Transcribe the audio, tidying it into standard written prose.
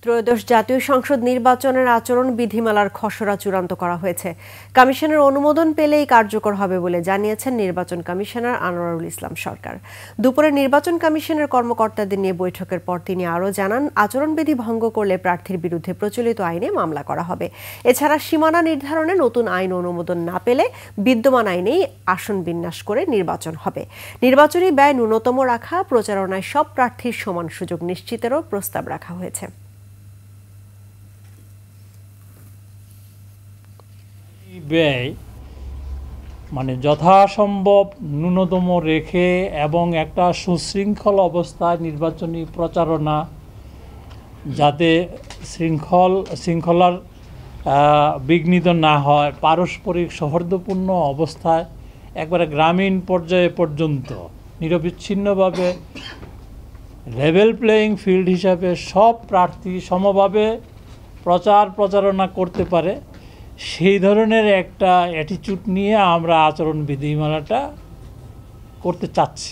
ত্রয়োদশ জাতীয় সংসদ নির্বাচনের আচরণ বিধিমালার খসড়া চূড়ান্ত করা হয়েছে। কমিশনের অনুমোদন পেলেই কার্যকর হবে বলে জানিয়েছেন নির্বাচন কমিশনার আনোয়ারুল ইসলাম সরকার। দুপুরে নির্বাচন কমিশনের কর্মকর্তাদের নিয়ে বৈঠকের পর তিনি আরও জানান, আচরণবিধি ভঙ্গ করলে প্রার্থীর বিরুদ্ধে প্রচলিত আইনে মামলা করা হবে। এছাড়া সীমানা নির্ধারণে নতুন আইন অনুমোদন না পেলে বিদ্যমান আইনেই আসন বিন্যাস করে নির্বাচন হবে। নির্বাচনী ব্যয় ন্যূনতম রাখা, প্রচারণায় সব প্রার্থীর সমান সুযোগ নিশ্চিতেরও প্রস্তাব রাখা হয়েছে। ব্যয় যথাসম্ভব ন্যূনতম রেখে এবং একটা সুশৃঙ্খল অবস্থায় নির্বাচনী প্রচারণা যাতে শৃঙ্খলার বিঘ্নিত না হয়, পারস্পরিক সৌহার্দ্যপূর্ণ অবস্থায় একবারে গ্রামীণ পর্যায়ে পর্যন্ত নিরবিচ্ছিন্নভাবে লেভেল প্লেয়িং ফিল্ড হিসাবে সব প্রার্থী সমভাবে প্রচারণা করতে পারে, সেই ধরনের একটা অ্যাটিটিউড নিয়ে আমরা আচরণ বিধিমালাটা করতে চাচ্ছি।